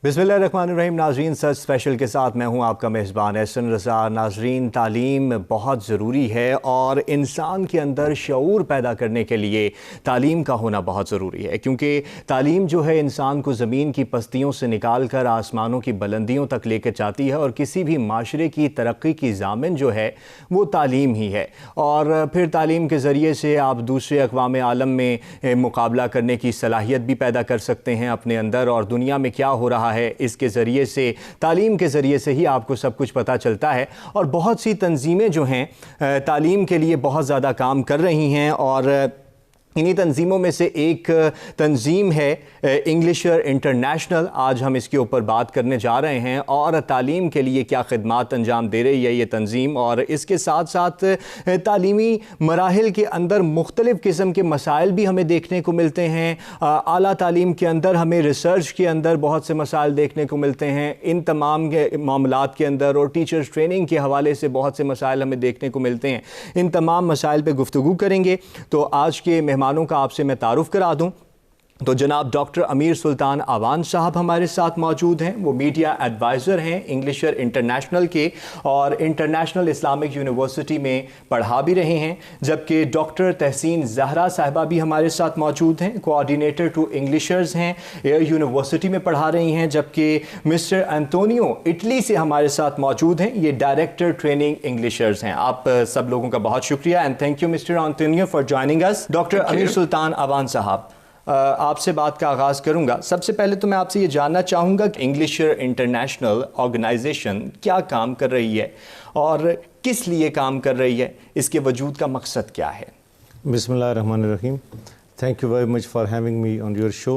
बिस्मिल्लाहिर्रहमानिर्रहीम। नाज़रीन, सच स्पेशल के साथ मैं हूं आपका मेज़बान एहसन रज़ा। नाज़रीन, तालीम बहुत ज़रूरी है और इंसान के अंदर शऊर पैदा करने के लिए तालीम का होना बहुत ज़रूरी है, क्योंकि तालीम जो है इंसान को ज़मीन की पस्तियों से निकाल कर आसमानों की बुलंदियों तक लेकर जाती है। और किसी भी माशरे की तरक्की की ज़ामिन जो है वो तालीम ही है। और फिर तालीम के ज़रिए से आप दूसरे अक़वाम आलम में मुकाबला करने की सलाहियत भी पैदा कर सकते हैं अपने अंदर, और दुनिया में क्या हो रहा है इसके ज़रिए से, तालीम के ज़रिए से ही आपको सब कुछ पता चलता है। और बहुत सी तंजीमें जो हैं तालीम के लिए बहुत ज़्यादा काम कर रही हैं, और इन्हीं तंजीमों में से एक तंजीम है इंग्लिशर इंटरनेशनल। आज हम इसके ऊपर बात करने जा रहे हैं और तालीम के लिए क्या खिदमात अंजाम दे रही है ये तंजीम, और इसके साथ साथ तालीमी मराहिल के अंदर मुख्तलिफ़ किस्म के मसाइल भी हमें देखने को मिलते हैं। आला तालीम के अंदर हमें रिसर्च के अंदर बहुत से मसाइल देखने को मिलते हैं, इन तमाम के मामलात के अंदर, और टीचर्स ट्रेनिंग के हवाले से बहुत से मसाइल हमें देखने को मिलते हैं। इन तमाम मसाइल पर गुफ्तगू करेंगे। तो आज के मेहमानों का आपसे मैं तारुफ करा दूं तो जनाब डॉक्टर अमीर सुल्तान आवान साहब हमारे साथ मौजूद हैं। वो मीडिया एडवाइज़र हैं इंग्लिशर इंटरनेशनल के, और इंटरनेशनल इस्लामिक यूनिवर्सिटी में पढ़ा भी रहे हैं। जबकि डॉक्टर तहसीन ज़हरा साहिबा भी हमारे साथ मौजूद हैं, कोऑर्डिनेटर टू इंग्लिशर्स हैं, एयर यूनिवर्सिटी में पढ़ा रही हैं। जबकि मिस्टर एंटोनियो इटली से हमारे साथ मौजूद हैं, ये डायरेक्टर ट्रेनिंग इंग्लिशर्स हैं। आप सब लोगों का बहुत शुक्रिया and thank you mister Antonio for joining us. Doctor अमीर सुल्तान आवान साहब, आपसे बात का आगाज़ करूंगा। सबसे पहले तो मैं आपसे ये जानना चाहूँगा कि इंग्लिशर इंटरनेशनल ऑर्गेनाइजेशन क्या काम कर रही है और किस लिए काम कर रही है, इसके वजूद का मकसद क्या है? बिस्मिल्लाहिर्रहमानिर्रहीम। Thank you very much for having me on your show.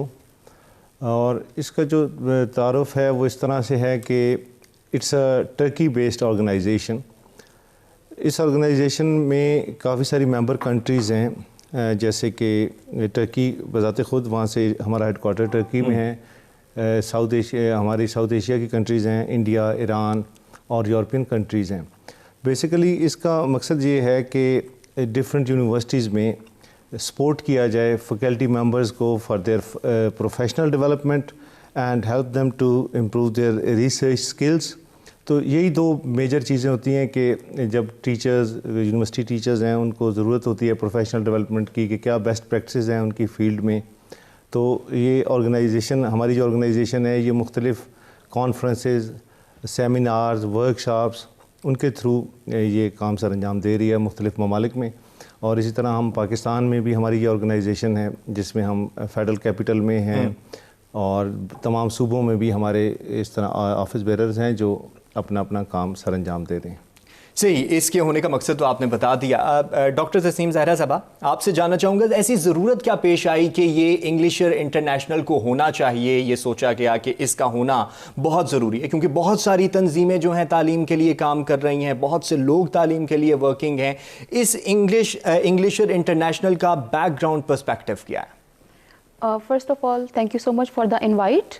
और इसका जो तारुफ है वो इस तरह से है कि it's a Turkey based organisation. इस ऑर्गेनाइजेशन में काफ़ी सारी मेंबर कंट्रीज़ हैं, जैसे कि टर्की बज़ाते ख़ुद, वहाँ से हमारा हेडक्वार्टर टर्की में है। साउथ एशिया, हमारी साउथ एशिया की कंट्रीज़ हैं, इंडिया, ईरान और यूरोपियन कंट्रीज़ हैं। बेसिकली इसका मकसद ये है कि डिफरेंट यूनिवर्सिटीज़ में सपोर्ट किया जाए फैकल्टी मेंबर्स को for their professional development and help them to improve their research skills. तो यही दो मेजर चीज़ें होती हैं कि जब टीचर्स, यूनिवर्सिटी टीचर्स हैं, उनको ज़रूरत होती है प्रोफेशनल डेवलपमेंट की कि क्या बेस्ट प्रैक्टिस हैं उनकी फ़ील्ड में। तो ये ऑर्गेनाइजेशन, हमारी जो ऑर्गेनाइजेशन है, ये मुख्तलिफ़ कॉन्फ्रेंसेस, सेमिनार्स, वर्कशॉप्स, उनके थ्रू ये काम सर अंजाम दे रही है मुख्तलिफ़ ममालिक में। और इसी तरह हम पाकिस्तान में भी हमारी ये ऑर्गेनाइजेशन है, जिसमें हम फेडरल कैपिटल में हैं और तमाम सूबों में भी हमारे इस तरह ऑफिस बेरर्स हैं जो अपना अपना काम सर अंजाम दे रहे हैं। सही, इसके होने का मकसद तो आपने बता दिया। डॉक्टर तहसीन ज़हरा साहबा, आपसे जानना चाहूँगा ऐसी ज़रूरत क्या पेश आई कि ये इंग्लिशर इंटरनेशनल को होना चाहिए, ये सोचा गया कि इसका होना बहुत ज़रूरी है, क्योंकि बहुत सारी तंजीमें जो हैं तालीम के लिए काम कर रही हैं, बहुत से लोग तालीम के लिए वर्किंग हैं। इस इंग्लिशर इंटरनेशनल का बैकग्राउंड पर्सपेक्टिव क्या है? First of all thank you so much for the invite.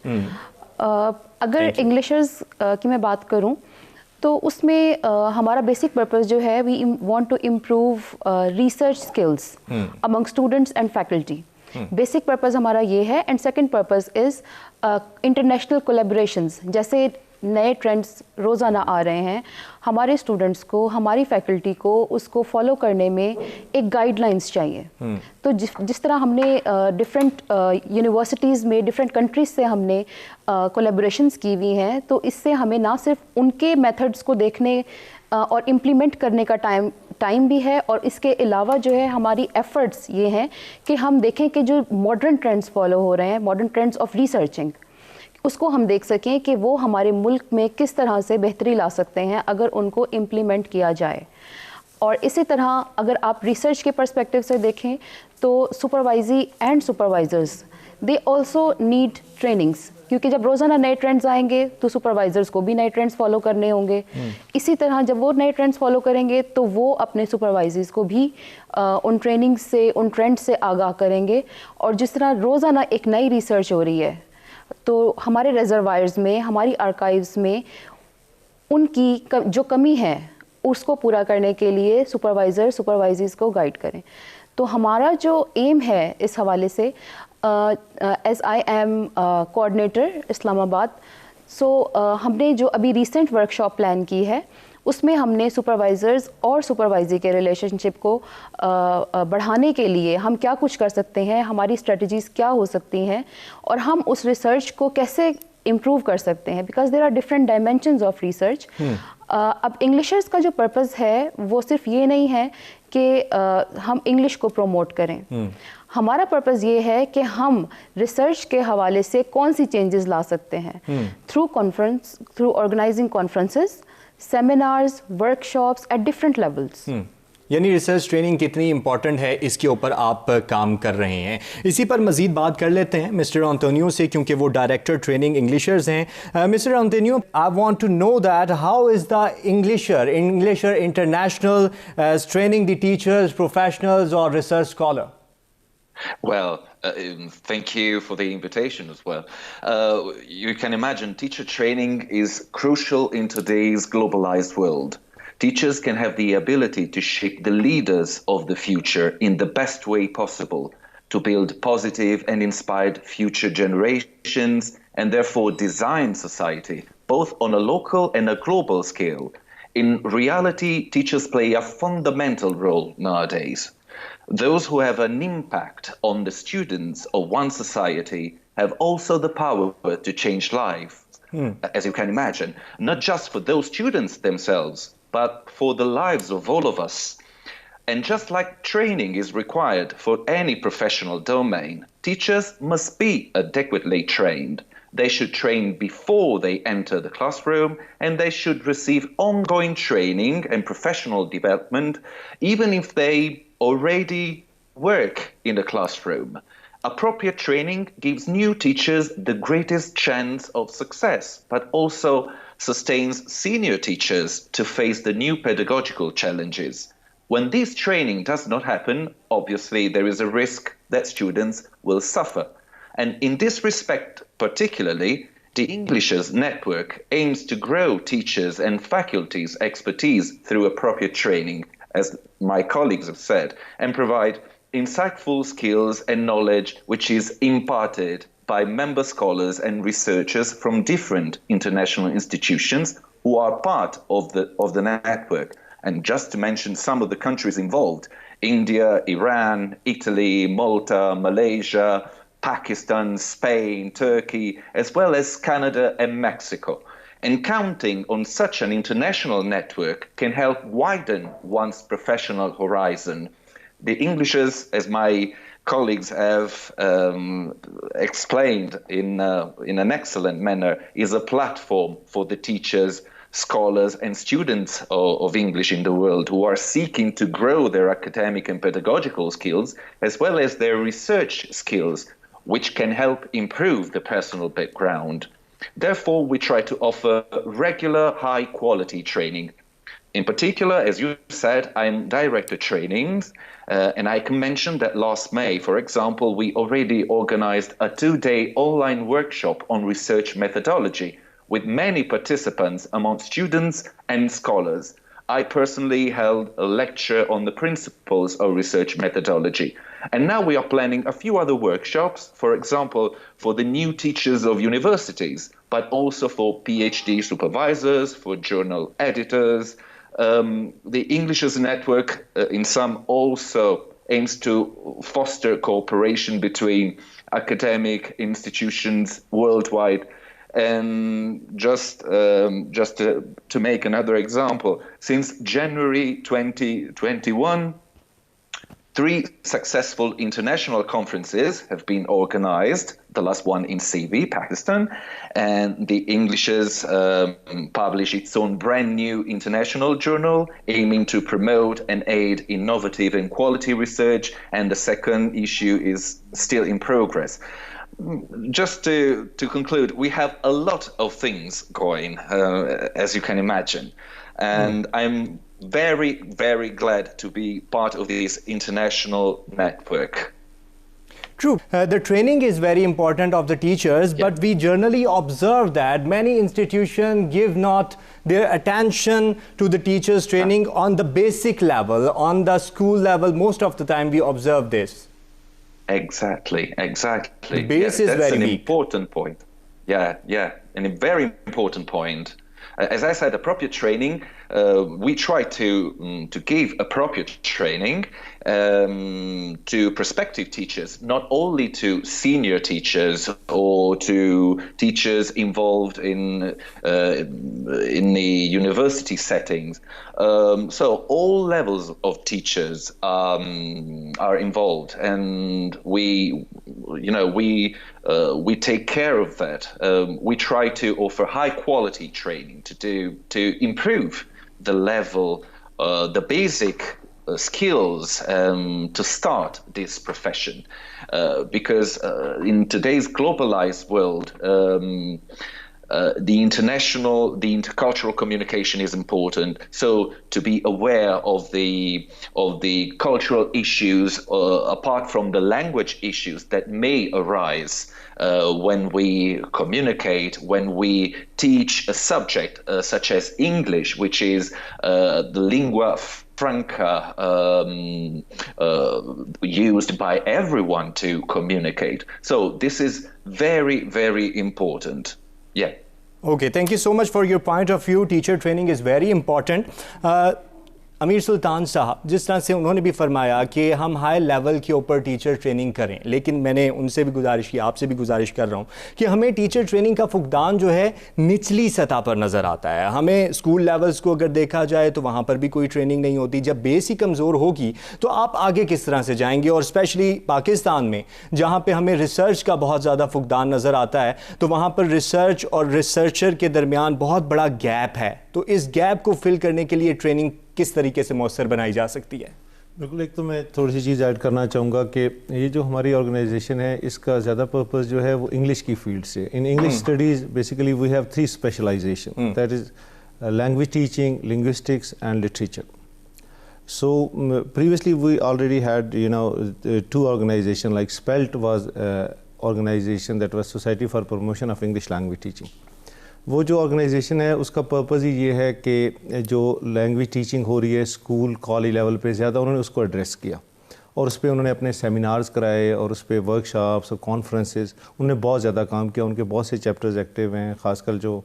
अगर इंग्लिशर्स की मैं बात करूं तो उसमें हमारा बेसिक पर्पस जो है, we want to improve research skills among students and faculty. Basic purpose हमारा ये है। And second purpose is international collaborations. जैसे नए ट्रेंड्स रोज़ाना आ रहे हैं, हमारे स्टूडेंट्स को, हमारी फैकल्टी को उसको फॉलो करने में एक गाइडलाइंस चाहिए। तो जिस तरह हमने डिफरेंट यूनिवर्सिटीज़ में, डिफरेंट कंट्रीज़ से हमने कोलैबोरेशंस की हुई हैं, तो इससे हमें ना सिर्फ उनके मेथड्स को देखने और इम्प्लीमेंट करने का टाइम भी है, और इसके अलावा जो है हमारी एफ़र्ट्स ये हैं कि हम देखें कि जो मॉडर्न ट्रेंड्स फॉलो हो रहे हैं, मॉडर्न ट्रेंड्स ऑफ रिसर्चिंग, उसको हम देख सकें कि वो हमारे मुल्क में किस तरह से बेहतरी ला सकते हैं अगर उनको इम्प्लीमेंट किया जाए। और इसी तरह अगर आप रिसर्च के पर्सपेक्टिव से देखें तो supervisee and supervisors, they also need trainings, क्योंकि जब रोज़ाना नए ट्रेंड्स आएंगे तो सुपरवाइज़र्स को भी नए ट्रेंड्स फॉलो करने होंगे। इसी तरह जब वो नए ट्रेंड्स फॉलो करेंगे तो वो अपने सुपरवाइजर्स को भी उन ट्रेनिंग से, उन ट्रेंड्स से आगाह करेंगे। और जिस तरह रोज़ाना एक नई रिसर्च हो रही है, तो हमारे रिजर्वायर्स में, हमारी आर्काइव्स में उनकी जो कमी है उसको पूरा करने के लिए सुपरवाइज़र्स को गाइड करें। तो हमारा जो एम है इस हवाले से, as I am coordinator Islamabad, so हमने जो अभी recent workshop plan की है उसमें हमने सुपरवाइज़र्स और सुपरवाइजरी के रिलेशनशिप को बढ़ाने के लिए हम क्या कुछ कर सकते हैं, हमारी स्ट्रेटजीज़ क्या हो सकती हैं और हम उस रिसर्च को कैसे इम्प्रूव कर सकते हैं, because there are different dimensions of research. अब इंग्लिशर्स का जो पर्पस है वो सिर्फ ये नहीं है कि हम इंग्लिश को प्रमोट करें. हमारा पर्पस ये है कि हम रिसर्च के हवाले से कौन सी चेंजेस ला सकते हैं through organising conferences, seminars, workshops at different levels. यानी रिसर्च ट्रेनिंग कितनी इंपॉर्टेंट है इसके ऊपर आप काम कर रहे हैं. इसी पर मज़ीद बात कर लेते हैं मिस्टर एंटोनियो से, क्योंकि वो डायरेक्टर ट्रेनिंग इंग्लिशर्स हैं. Mister Antonio, I want to know that how is the englisher international training the teachers, professionals और research scholar? Well, thank you for the invitation as well. You can imagine teacher training is crucial in today's globalized world. Teachers can have the ability to shape the leaders of the future in the best way possible to build positive and inspired future generations and therefore design society, both on a local and a global scale. In reality, teachers play a fundamental role nowadays. Those who have an impact on the students of one society have also the power to change lives, as you can imagine, not just for those students themselves, but for the lives of all of us. And just like training is required for any professional domain, teachers must be adequately trained. They should train before they enter the classroom, and they should receive ongoing training and professional development, even if they already work in the classroom. Appropriate training gives new teachers the greatest chance of success, but also sustains senior teachers to face the new pedagogical challenges. When this training does not happen, obviously there is a risk that students will suffer. And in this respect particularly, the Englishers Network aims to grow teachers and faculty's expertise through appropriate training, as my colleagues have said, and provide insightful skills and knowledge which is imparted by member scholars and researchers from different international institutions who are part of the network. And just to mention some of the countries involved: India, Iran, Italy, Malta, Malaysia, Pakistan, Spain, Turkey, as well as Canada and Mexico. And counting on such an international network can help widen one's professional horizon. The Englishers, as my colleagues have explained in an excellent manner, is a platform for the teachers, scholars, and students of English in the world who are seeking to grow their academic and pedagogical skills, as well as their research skills, which can help improve the personal background. Therefore, we try to offer regular, high-quality training. In particular, as you said, I'm director trainings, and I can mention that last May, for example, we already organized a 2-day online workshop on research methodology with many participants among students and scholars. I personally held a lecture on the principles of research methodology. And now we are planning a few other workshops, for example, for the new teachers of universities, but also for PhD supervisors, for journal editors. The Englishers Network, in sum, also aims to foster cooperation between academic institutions worldwide. And just to make another example, since January 2021, 3 successful international conferences have been organized, the last one in CV, Pakistan, and the Englishers publish its own brand new international journal aiming to promote and aid innovative and quality research, and the second issue is still in progress. Just to conclude, we have a lot of things going, as you can imagine, and I'm very, very glad to be part of this international network. True. The training is very important of the teachers, but we generally observe that many institutions give not their attention to the teachers' training on the basic level, on the school level. Most of the time we observe this. Exactly. The base is That's very an weak. important point. Yeah, and a very important point. As I said, appropriate training. We try to give appropriate training to prospective teachers, not only to senior teachers or to teachers involved in the university settings. So all levels of teachers are involved, and we take care of that. We try to offer high quality training to improve the level, the basic skills to start this profession, because in today's globalized world, the intercultural communication is important. So to be aware of the cultural issues, apart from the language issues that may arise when we communicate, when we teach a subject such as English, which is the lingua franca used by everyone to communicate. So this is very, very important. Yeah. Okay, thank you so much for your point of view. Teacher training is very important. अमीर सुल्तान साहब, जिस तरह से उन्होंने भी फरमाया कि हम हाई लेवल के ऊपर टीचर ट्रेनिंग करें, लेकिन मैंने उनसे भी गुजारिश की, आपसे भी गुजारिश कर रहा हूँ कि हमें टीचर ट्रेनिंग का फुकदान जो है निचली सतह पर नज़र आता है. हमें स्कूल लेवल्स को अगर देखा जाए तो वहाँ पर भी कोई ट्रेनिंग नहीं होती. जब बेस ही कमज़ोर होगी तो आप आगे किस तरह से जाएंगे? और स्पेशली पाकिस्तान में जहाँ पर हमें रिसर्च का बहुत ज़्यादा फुकदान नज़र आता है, तो वहाँ पर रिसर्च और रिसर्चर के दरमियान बहुत बड़ा गैप है. तो इस गैप को फिल करने के लिए ट्रेनिंग किस तरीके से मौसर बनाई जा सकती है? बिल्कुल, एक तो मैं थोड़ी सी चीज़ ऐड करना चाहूँगा कि ये जो हमारी ऑर्गेनाइजेशन है, इसका ज़्यादा पर्पस जो है वो इंग्लिश की फील्ड से. In English studies basically we have 3 specialisation, that is language teaching, linguistics and literature. So previously we already had 2 organizations, like SPELT was organization that was Society for Promotion of English Language Teaching. वो जो organisation है उसका purpose ही ये है कि जो language teaching हो रही है स्कूल कॉलेज लेवल पे ज़्यादा, उन्होंने उसको एड्रेस किया और उस पर उन्होंने अपने सेमिनार्स कराए और उस पर वर्कशॉप्स और कॉन्फ्रेंसेस, उन्होंने बहुत ज़्यादा काम किया. उनके बहुत से चैप्टर्स एक्टिव हैं, ख़ासकर जो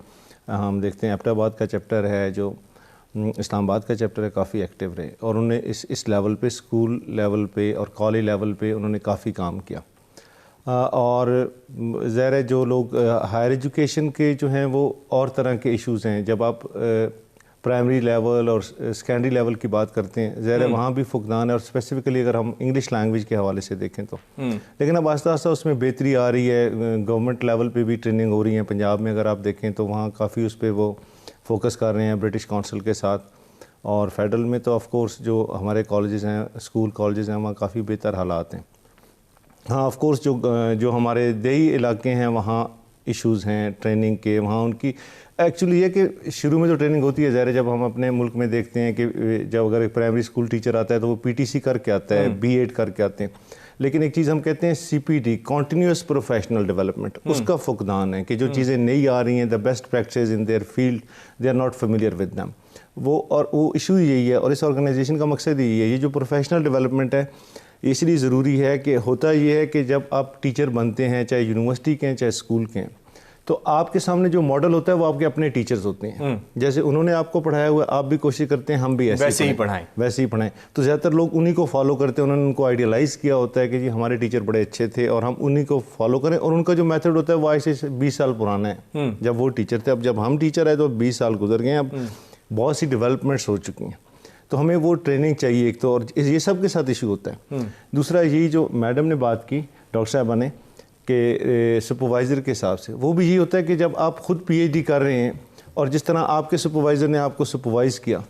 हम देखते हैं एबटाबाद का चैप्टर है, जो इस्लामाबाद का चैप्टर है, काफ़ी एक्टिव रहे. और उन्होंने इस लेवल पे, स्कूल लेवल पे और कॉलेज लेवल पे उन्होंने काफ़ी काम किया. और ज़ाहिर है जो लोग हायर एजुकेशन के जो हैं वो और तरह के इश्यूज़ हैं. जब आप प्राइमरी लेवल और सेकेंडरी लेवल की बात करते हैं, ज़ाहिर है वहाँ भी फुकदान है, और स्पेसिफ़िकली अगर हम इंग्लिश लैंग्वेज के हवाले से देखें तो. लेकिन अब आस्ता आस्ता उसमें बेहतरी आ रही है. गवर्नमेंट लेवल पे भी ट्रेनिंग हो रही है. पंजाब में अगर आप देखें तो वहाँ काफ़ी उस पर वो फोकस कर रहे हैं ब्रिटिश काउंसिल के साथ. और फेडरल में तो ऑफ कोर्स जो हमारे कॉलेजेस हैं, स्कूल कॉलेजेस हैं, वहाँ काफ़ी बेहतर हालात हैं. हाँ, ऑफ कोर्स जो हमारे देही इलाके हैं वहाँ इश्यूज़ हैं ट्रेनिंग के. वहाँ उनकी एक्चुअली ये कि शुरू में जो ट्रेनिंग होती है, ज़ाहिर जब हम अपने मुल्क में देखते हैं कि जब अगर एक प्राइमरी स्कूल टीचर आता है तो वो PTC करके आता है, B.Ed करके आते हैं. लेकिन एक चीज़ हम कहते हैं CPD, कॉन्टीन्यूस प्रोफेशनल डेवलपमेंट, उसका फुकदान है कि जो चीज़ें नई आ रही हैं, the best practice in their field, they are not familiar with them. वो इशू यही है. और इस ऑर्गेनाइजेशन का मकसद यही है. ये जो प्रोफेशनल डेवलपमेंट है इसलिए ज़रूरी है कि होता ये है कि जब आप टीचर बनते हैं, चाहे यूनिवर्सिटी के हैं चाहे स्कूल के हैं, तो आपके सामने जो मॉडल होता है वो आपके अपने टीचर्स होते हैं. जैसे उन्होंने आपको पढ़ाया हुआ, आप भी कोशिश करते हैं हम भी वैसे ही पढ़ाएं. तो ज़्यादातर लोग उन्हीं को फॉलो करते हैं. उन्होंने उनको आइडियलाइज़ किया होता है कि जी हमारे टीचर बड़े अच्छे थे और हम उन्हीं को फॉलो करें. और उनका जो मेथड होता है वो आज से 20 साल पुराना है. जब वो टीचर थे, अब जब हम टीचर है तो 20 साल गुजर गए. अब बहुत सी डेवलपमेंट्स हो चुकी हैं. तो हमें वो ट्रेनिंग चाहिए एक तो. और ये सब के साथ इशू होता है. दूसरा यही जो मैडम ने बात की, डॉक्टर साहबा ने, कि सुपरवाइज़र के हिसाब से, वो भी यही होता है कि जब आप खुद PhD कर रहे हैं और जिस तरह आपके सुपरवाइज़र ने आपको सुपरवाइज़ किया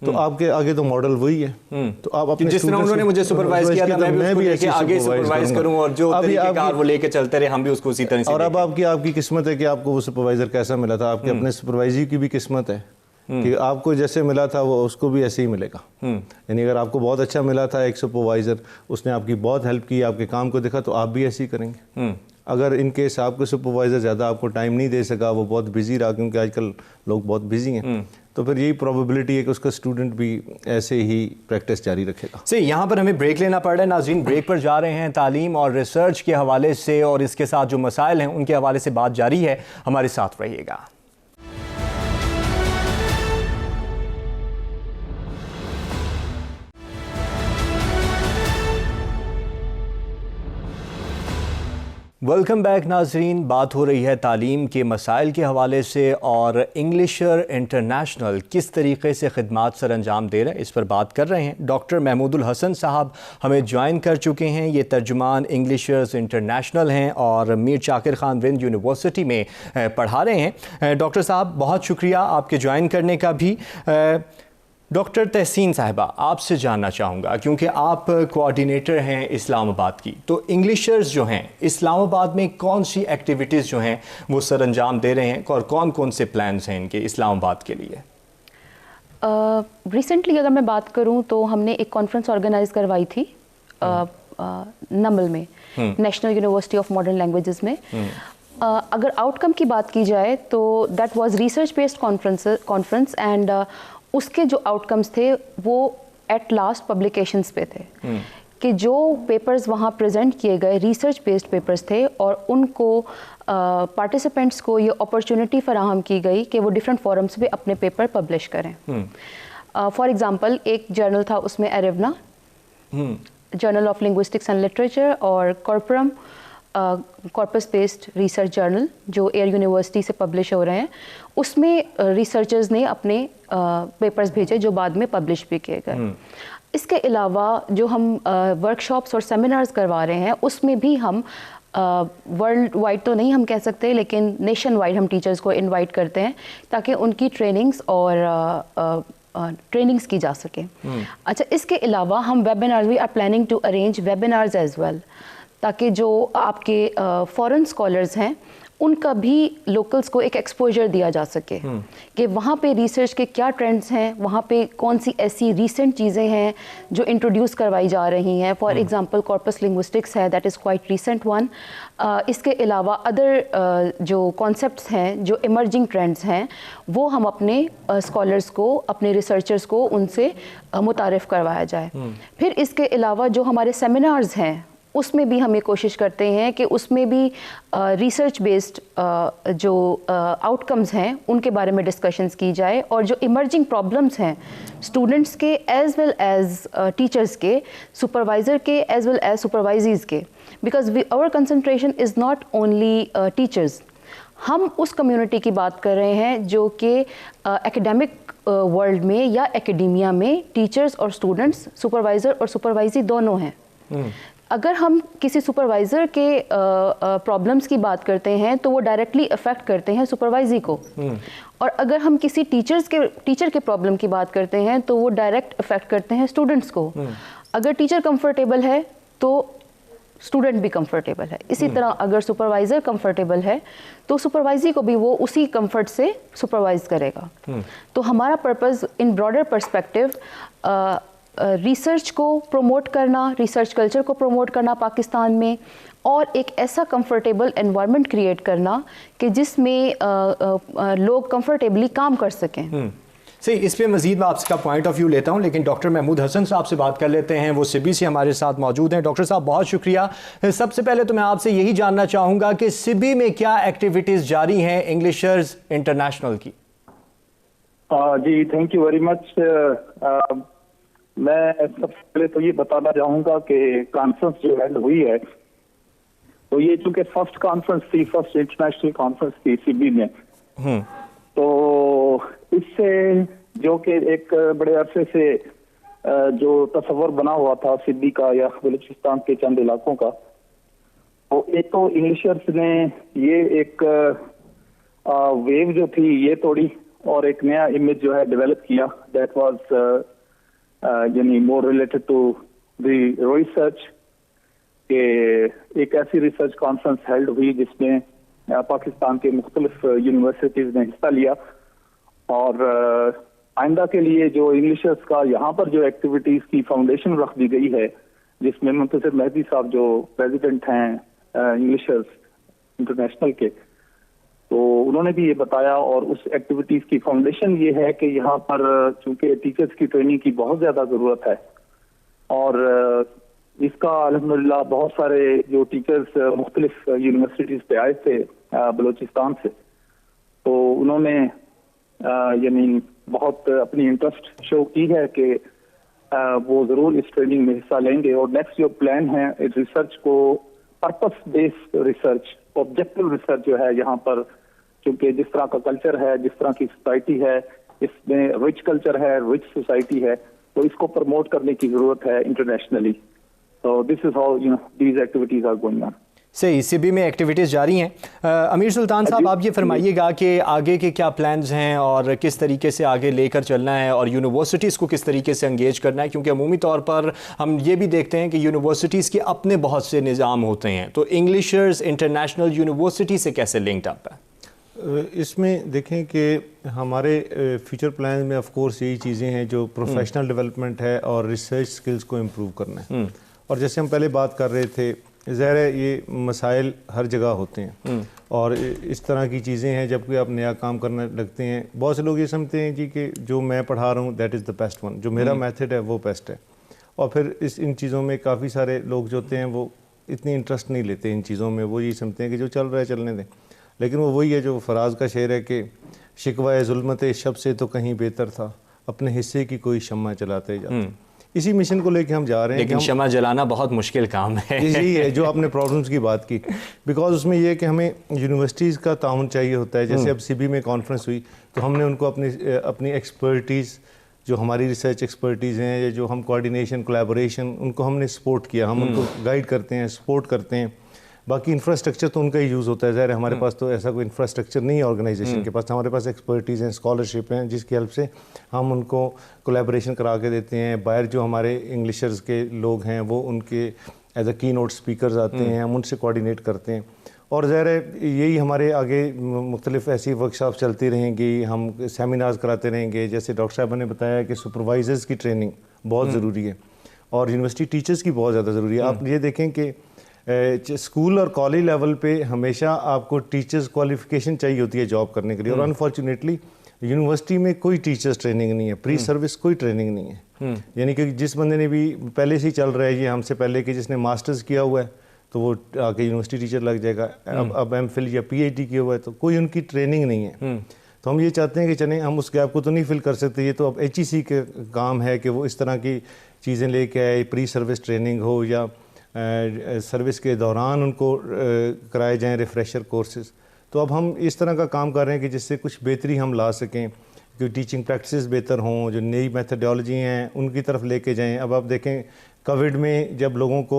तो आपके आगे तो मॉडल वही है. तो आप अपने जिस तरह उन्होंने मुझे सुपरवाइज किया था, मैं भी ऐसे आगे सुपरवाइज करूं और जो तरीकेकार वो लेके चलते रहे हम भी उसको उसी तरह से. और अब आपकी किस्मत है कि आपको वो सुपरवाइज़र कैसा मिला था. आपके अपने सुपरवाइजर की भी किस्मत है कि आपको जैसे मिला था वो उसको भी ऐसे ही मिलेगा. यानी अगर आपको बहुत अच्छा मिला था एक सुपरवाइज़र, उसने आपकी बहुत हेल्प की, आपके काम को देखा, तो आप भी ऐसे ही करेंगे. अगर इन केस आपको सुपरवाइज़र ज़्यादा आपको टाइम नहीं दे सका, वो बहुत बिजी रहा, क्योंकि आजकल लोग बहुत बिजी हैं, तो फिर यही प्रोबेबिलिटी है कि उसका स्टूडेंट भी ऐसे ही प्रैक्टिस जारी रखेगा। से यहाँ पर हमें ब्रेक लेना पड़ रहा है नाज़रीन, ब्रेक पर जा रहे हैं। तालीम और रिसर्च के हवाले से और इसके साथ जो मसाइल हैं उनके हवाले से बात जारी है, हमारे साथ रहिएगा। वेलकम बैक नाजरीन, बात हो रही है तालीम के मसाइल के हवाले से और इंग्लिशर इंटरनेशनल किस तरीके से खिदमात सर अंजाम दे रहा है, इस पर बात कर रहे हैं। डॉक्टर महमूदुल हसन साहब हमें ज्वाइन कर चुके हैं। ये तर्जुमान इंग्लिशर्स इंटरनेशनल हैं और मीर चाकिर खान रिंद यूनिवर्सिटी में पढ़ा रहे हैं। डॉक्टर साहब बहुत शुक्रिया आपके ज्वाइन करने का भी। डॉक्टर तहसीन साहिबा, आपसे जानना चाहूँगा, क्योंकि आप कोऑर्डिनेटर हैं इस्लामाबाद की, तो इंग्लिशर्स जो हैं इस्लामाबाद में कौन सी एक्टिविटीज़ जो हैं वो सर अंजाम दे रहे हैं और कौन कौन से प्लान्स हैं इनके इस्लामाबाद के लिए? रिसेंटली अगर मैं बात करूं तो हमने एक कॉन्फ्रेंस ऑर्गेनाइज करवाई थी नमल में, national university of modern languages में। अगर आउटकम की बात की जाए तो that was research based conference and उसके जो आउटकम्स थे वो एट लास्ट पब्लिकेशंस पे थे कि जो पेपर्स वहाँ प्रेजेंट किए गए रिसर्च बेस्ड पेपर्स थे और उनको पार्टिसिपेंट्स को ये अपॉर्चुनिटी फराहम की गई कि वो डिफरेंट फोरम्स पे अपने पेपर पब्लिश करें। फॉर एग्जांपल एक जर्नल था उसमें Erevna, journal of linguistics and literature, और कॉर्पोरम कॉर्पस बेस्ड रिसर्च जर्नल जो एयर यूनिवर्सिटी से पब्लिश हो रहे हैं। उसमें रिसर्चर्स ने अपने पेपर्स भेजे जो बाद में पब्लिश भी किए गए। इसके अलावा जो हम वर्कशॉप्स और सेमिनार्स करवा रहे हैं उसमें भी हम वर्ल्ड वाइड तो नहीं हम कह सकते, लेकिन नेशन वाइड हम टीचर्स को इनवाइट करते हैं ताकि उनकी ट्रेनिंग्स और ट्रेनिंग्स की जा सके। अच्छा, इसके अलावा हम webinars, we are planning to arrange webinars as well, ताकि जो आपके फॉरेन स्कॉलर्स हैं उनका भी लोकल्स को एक एक्सपोजर दिया जा सके कि वहाँ पे रिसर्च के क्या ट्रेंड्स हैं, वहाँ पे कौन सी ऐसी रीसेंट चीज़ें हैं जो इंट्रोड्यूस करवाई जा रही हैं। फॉर एग्जांपल कॉर्पस लिंग्विस्टिक्स है, that is quite recent one. इसके अलावा अदर जो कॉन्सेप्ट्स हैं, जो इमर्जिंग ट्रेंड्स हैं, वो हम अपने स्कॉलर्स को, अपने रिसर्चर्स को उनसे मुतारिफ़ करवाया जाए। फिर इसके अलावा जो हमारे सेमिनार्स हैं उसमें भी हम ये कोशिश करते हैं कि उसमें भी रिसर्च बेस्ड जो आउटकम्स हैं उनके बारे में डिस्कशंस की जाए, और जो इमर्जिंग प्रॉब्लम्स हैं स्टूडेंट्स के एज वेल एज टीचर्स के, सुपरवाइज़र के एज वेल एज सुपरवाइजीज के, because our concentration is not only teachers. हम उस कम्युनिटी की बात कर रहे हैं जो कि एकेडमिक वर्ल्ड में या एकेडेमिया में टीचर्स और स्टूडेंट्स, सुपरवाइज़र और सुपरवाइजी दोनों हैं। अगर हम किसी सुपरवाइज़र के प्रॉब्लम्स की बात करते हैं तो वो डायरेक्टली अफेक्ट करते हैं सुपरवाइजी को, और अगर हम किसी टीचर के प्रॉब्लम की बात करते हैं तो वो डायरेक्ट अफेक्ट करते हैं स्टूडेंट्स को। अगर टीचर कंफर्टेबल है तो स्टूडेंट भी कंफर्टेबल है। इसी तरह अगर सुपरवाइज़र कंफर्टेबल है तो सुपरवाइजी को भी वो उसी कंफर्ट से सुपरवाइज करेगा। तो हमारा purpose in broader perspective research को प्रमोट करना, रिसर्च कल्चर को प्रमोट करना पाकिस्तान में, और एक ऐसा कंफर्टेबल एनवायरनमेंट क्रिएट करना कि जिसमें लोग कंफर्टेबली काम कर सकें। सही, इस पे मज़ीद मैं आपका पॉइंट ऑफ व्यू लेता हूँ, लेकिन डॉक्टर महमूद हसन साहब से बात कर लेते हैं। वो सिबी से हमारे साथ मौजूद हैं। डॉक्टर साहब बहुत शुक्रिया। सबसे पहले तो मैं आपसे यही जानना चाहूँगा कि सिबी में क्या एक्टिविटीज़ जारी हैं इंग्लिशर्स इंटरनेशनल की? जी, थैंक यू वेरी मच। मैं सबसे पहले तो ये बताना चाहूँगा कि कॉन्फ्रेंस जो हेल्ड हुई है तो ये चूंकि फर्स्ट कॉन्फ्रेंस थी, फर्स्ट इंटरनेशनल कॉन्फ्रेंस थी सिबी में, तो इससे जो कि एक बड़े अरसे से जो तस्वर बना हुआ था सिबी का या बलूचिस्तान के चंद इलाकों का, तो एक तो इंग्लिशर्स ने ये एक वेव जो थी ये तोड़ी और एक नया इमेज जो है डेवलप किया, दैट वाज यानी more related to the research, के एक ऐसी रिसर्च कॉन्फ्रेंस हेल्ड हुई जिसमें पाकिस्तान के मुख्तलिफ यूनिवर्सिटीज ने हिस्सा लिया, और आइंदा के लिए जो इंग्लिशर्स का यहाँ पर जो एक्टिविटीज की फाउंडेशन रख दी गई है, जिसमें मुंतसिर मेहदी साहब जो प्रेसिडेंट हैं इंग्लिशर्स इंटरनेशनल के, تو انہوں نے بھی یہ بتایا. اور اس ایکٹیویٹیز کی فاؤنڈیشن یہ ہے کہ یہاں پر چونکہ ٹیچرز کی ٹریننگ کی بہت زیادہ ضرورت ہے اور اس کا الحمدللہ بہت سارے جو ٹیچرز مختلف یونیورسٹیز پہ آئے تھے بلوچستان سے, تو انہوں نے یعنی بہت اپنی انٹرسٹ شو کی ہے کہ وہ ضرور اس ٹریننگ میں حصہ لیں گے. اور نیکسٹ جو پلان ہے ریسرچ کو purpose based research, objective research جو ہے یہاں پر, کیونکہ جس طرح کا کلچر ہے, جس طرح کی سوسائٹی ہے, اس میں رچ کلچر ہے, رچ سوسائٹی ہے, تو اس کو پروموٹ کرنے کی ضرورت ہے انٹرنیشنلی. تو this is how these activities are going on. صحیح, سی بی میں ایکٹیویٹیز جاری ہیں. امیر سلطان صاحب, آپ یہ فرمائیے گا کہ آگے کے کیا پلانز ہیں اور کس طریقے سے آگے لے کر چلنا ہے, اور یونیورسٹیز کو کس طریقے سے انگیج کرنا ہے, کیونکہ عمومی طور پر ہم یہ بھی دیکھتے ہیں کہ یونیورسٹیز کے اپنے بہت سے نظام ہوتے ہیں, تو انگلشرز انٹرنیشنل یونیورسٹی سے کیسے لنکڈ اپ ہے؟ اس میں دیکھیں کہ ہمارے فیوچر پلانز میں آف کورس یہی چیزیں ہیں جو پروفیشنل ڈیولپمنٹ ہے اور ریسرچ سکلز کو امپروو کرنا ہے. اور جیسے ہم پہلے بات کر رہے تھے, ظاہر ہے یہ مسائل ہر جگہ ہوتے ہیں اور اس طرح کی چیزیں ہیں. جب کوئی آپ نیا کام کرنا لگتے ہیں, بہت سے لوگ یہ سمجھتے ہیں جی کہ جو میں پڑھا رہا ہوں that is the best one, جو میرا میتھڈ ہے وہ بیسٹ ہے. اور پھر ان چیزوں میں کافی سارے لوگ جو ہوتے ہیں وہ اتنی انٹرسٹ نہیں لیتے ان چیزوں میں, وہ یہ سمجھتے ہیں کہ جو چل رہا ہے چلنے دیں. لیکن وہ وہی ہے جو فراز کا شعر ہے کہ شکوہ ظلمت شب سے تو کہیں بہتر تھا, اپنے حصے کی کوئی شمع چلاتے جاتے. اسی مشن کو لے کے ہم جا رہے ہیں. لیکن شمع جلانا بہت مشکل کام ہے. یہی ہے جو آپ نے پرابلمس کی بات کی, بیکاز اس میں یہ ہے کہ ہمیں یونیورسٹیز کا تعاون چاہیے ہوتا ہے. جیسے اب سی بی میں کانفرنس ہوئی تو ہم نے ان کو اپنی ایکسپرٹیز, جو ہماری ریسرچ ایکسپرٹیز ہیں یا جو ہم کوآرڈینیشن کولیبوریشن, ان کو ہم نے سپورٹ کیا. ہم ان کو گائیڈ کرتے ہیں, سپورٹ کرتے ہیں. باقی انفراسٹرکچر تو ان کا ہی یوز ہوتا ہے. ظاہر ہمارے پاس تو ایسا کوئی انفراسٹرکچر نہیں ہے آرگنائزیشن کے پاس. ہمارے پاس ایکسپرٹیز ہیں, اسکالرشپ ہیں, جس کی ہیلپ سے ہم ان کو کولیبریشن کرا کے دیتے ہیں. باہر جو ہمارے انگلشرز کے لوگ ہیں وہ ان کے ایز اے کی نوٹ اسپیکرز آتے ہیں, ہم ان سے کوآرڈینیٹ کرتے ہیں. اور ظاہر ہے یہی ہمارے آگے مختلف ایسی ورکشاپس چلتی رہیں گی, ہم سیمینارز کراتے رہیں گے. جیسے ڈاکٹر صاحب نے بتایا کہ سپروائزرز کی ٹریننگ بہت ضروری ہے اور یونیورسٹی ٹیچرز کی بہت زیادہ ضروری ہے. آپ یہ دیکھیں کہ اسکول اور کالج لیول پہ ہمیشہ آپ کو ٹیچرز کوالیفیکیشن چاہیے ہوتی ہے جاب کرنے کے لیے, اور انفارچونیٹلی یونیورسٹی میں کوئی ٹیچرز ٹریننگ نہیں ہے, پری سروس کوئی ٹریننگ نہیں ہے. یعنی کہ جس بندے نے بھی پہلے سے ہی چل رہا ہے یہ ہم سے پہلے کہ جس نے ماسٹرز کیا ہوا ہے تو وہ آ کے یونیورسٹی ٹیچر لگ جائے گا. اب ایم فل یا پی ایچ ڈی کیا ہوا ہے تو کوئی ان کی ٹریننگ نہیں ہے. تو ہم یہ چاہتے ہیں کہ چلیں ہم اس گیپ کو تو نہیں فل کر سکتے, یہ تو اب ایچ ای سی کا کام ہے کہ وہ اس طرح کی چیزیں لے کے آئے, پری سروس ٹریننگ ہو یا سروس کے دوران ان کو کرائے جائیں ریفریشر کورسز. تو اب ہم اس طرح کا کام کر رہے ہیں کہ جس سے کچھ بہتری ہم لا سکیں, کہ ٹیچنگ پریکٹسز بہتر ہوں, جو نئی میتھڈالوجی ہیں ان کی طرف لے کے جائیں. اب آپ دیکھیں کووڈ میں جب لوگوں کو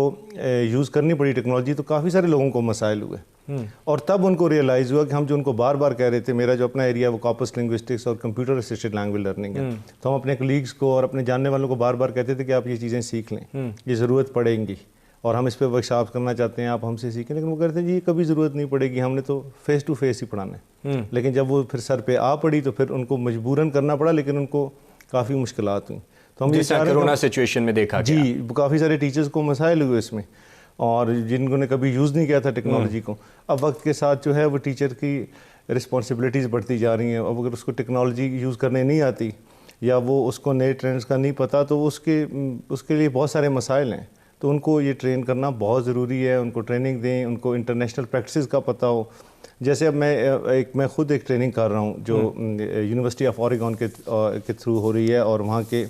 یوز کرنی پڑی ٹیکنالوجی تو کافی سارے لوگوں کو مسائل ہوئے, اور تب ان کو ریئلائز ہوا کہ ہم جو ان کو بار بار کہہ رہے تھے, میرا جو اپنا ایریا وہ کارپس لنگوسٹکس اور کمپیوٹر اسسٹڈ لینگویج لرننگ ہے, تو ہم اپنے کلیگس کو اور اپنے جاننے والوں کو بار بار کہتے تھے کہ آپ یہ چیزیں سیکھ لیں, یہ ضرورت پڑے گی اور ہم اس پہ ورکشاپ کرنا چاہتے ہیں, آپ ہم سے سیکھیں. لیکن وہ کہتے ہیں جی کبھی ضرورت نہیں پڑے گی, ہم نے تو فیس ٹو فیس ہی پڑھانا ہے. لیکن جب وہ پھر سر پہ آ پڑی تو پھر ان کو مجبوراً کرنا پڑا, لیکن ان کو کافی مشکلات ہوئیں. تو ہم جیسا کرونا سچویشن میں دیکھا گیا, جی کافی سارے ٹیچرز کو مسائل ہوئے اس میں, اور جن نے کبھی یوز نہیں کیا تھا ٹیکنالوجی کو. اب وقت کے ساتھ جو ہے وہ ٹیچر کی رسپانسبلٹیز بڑھتی جا رہی ہیں. اب اگر اس کو ٹیکنالوجی یوز کرنے نہیں آتی یا وہ اس کو نئے ٹرینڈز کا نہیں پتہ تو اس کے لیے بہت سارے مسائل ہیں. تو ان کو یہ ٹرین کرنا بہت ضروری ہے, ان کو ٹریننگ دیں, ان کو انٹرنیشنل پریکٹسز کا پتہ ہو. جیسے اب میں خود ایک ٹریننگ کر رہا ہوں جو یونیورسٹی آف اوریگون کے تھرو ہو رہی ہے, اور وہاں کے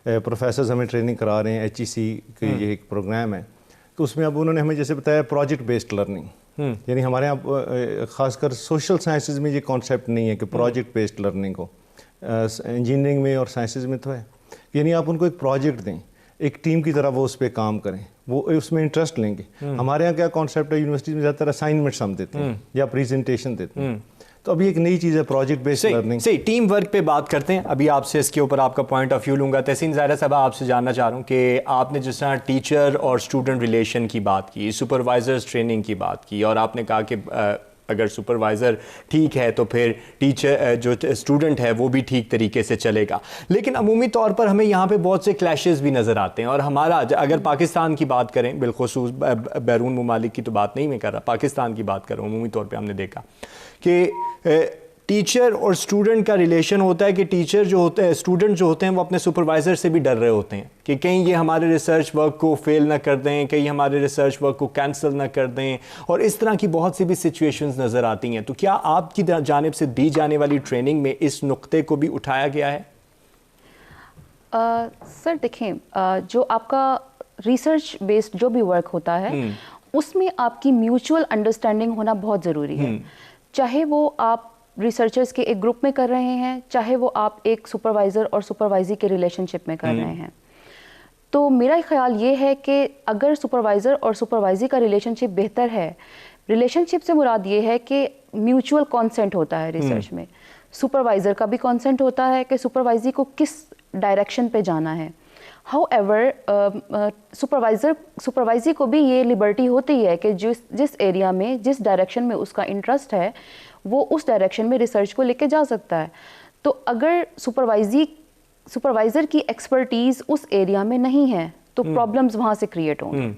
پروفیسرز ہمیں ٹریننگ کرا رہے ہیں. ایچ ای سی کے یہ ایک پروگرام ہے, تو اس میں اب انہوں نے ہمیں جیسے بتایا پروجیکٹ بیسڈ لرننگ, یعنی ہمارے یہاں خاص کر سوشل سائنسز میں یہ کانسیپٹ نہیں ہے کہ پروجیکٹ بیسڈ لرننگ ہو. انجینئرنگ میں اور سائنسز میں تو ہے, یعنی آپ ان کو ایک پروجیکٹ دیں, ایک ٹیم کی طرح وہ اس پہ کام کریں, وہ اس میں انٹرسٹ لیں گے. ہمارے یہاں کیا کانسیپٹ ہے یونیورسٹی میں, زیادہ تر اسائنمنٹس ہم دیتے ہیں یا پریزنٹیشن دیتے ہیں. تو ابھی ایک نئی چیز ہے پروجیکٹ بیسڈ لرننگ. صحیح, ٹیم ورک پہ بات کرتے ہیں. ابھی آپ سے اس کے اوپر آپ کا پوائنٹ آف ویو لوں گا. تحسین ظاہرہ صاحب, آپ سے جاننا چاہ رہا ہوں کہ آپ نے جس طرح ٹیچر اور اسٹوڈنٹ ریلیشن کی بات کی, سپروائزرز ٹریننگ کی بات کی, اور آپ نے کہا کہ اگر سپروائزر ٹھیک ہے تو پھر ٹیچر جو اسٹوڈنٹ ہے وہ بھی ٹھیک طریقے سے چلے گا. لیکن عمومی طور پر ہمیں یہاں پہ بہت سے کلیشز بھی نظر آتے ہیں, اور ہمارا اگر پاکستان کی بات کریں, بالخصوص بیرون ممالک کی تو بات نہیں میں کر رہا, پاکستان کی بات کر رہا ہوں, عمومی طور پہ ہم نے دیکھا کہ ٹیچر اور اسٹوڈنٹ کا ریلیشن ہوتا ہے کہ ٹیچر جو ہوتے ہیں, اسٹوڈنٹ جو ہوتے ہیں وہ اپنے سپروائزر سے بھی ڈر رہے ہوتے ہیں کہ کہیں یہ ہمارے ریسرچ ورک کو فیل نہ کر دیں, کہیں ہمارے ریسرچ ورک کو کینسل نہ کر دیں, اور اس طرح کی بہت سی بھی سچویشنز نظر آتی ہیں. تو کیا آپ کی جانب سے دی جانے والی ٹریننگ میں اس نقطے کو بھی اٹھایا گیا ہے؟ سر دیکھیں, جو آپ کا ریسرچ بیسڈ جو بھی ورک ہوتا ہے اس میں آپ کی میوچول انڈرسٹینڈنگ ہونا بہت ضروری ہے. چاہے وہ آپ ریسرچرز کے ایک گروپ میں کر رہے ہیں, چاہے وہ آپ ایک سپروائزر اور سپروائزی کے ریلیشن شپ میں کر رہے ہیں. تو میرا خیال یہ ہے کہ اگر سپروائزر اور سپروائزی کا ریلیشن شپ بہتر ہے, ریلیشن شپ سے مراد یہ ہے کہ میوچول کانسنٹ ہوتا ہے ریسرچ میں, سپروائزر کا بھی کانسنٹ ہوتا ہے کہ سپروائزی کو کس ڈائریکشن پہ جانا ہے. ہاؤ ایور سپروائزی کو بھی یہ لبرٹی ہوتی ہے کہ جس ایریا میں جس ڈائریکشن میں اس کا انٹرسٹ ہے وہ اس ڈائریکشن میں ریسرچ کو لے کے جا سکتا ہے. تو اگر سپروائزر کی ایکسپرٹیز اس ایریا میں نہیں ہے تو پرابلمز وہاں سے کریٹ ہوں گی.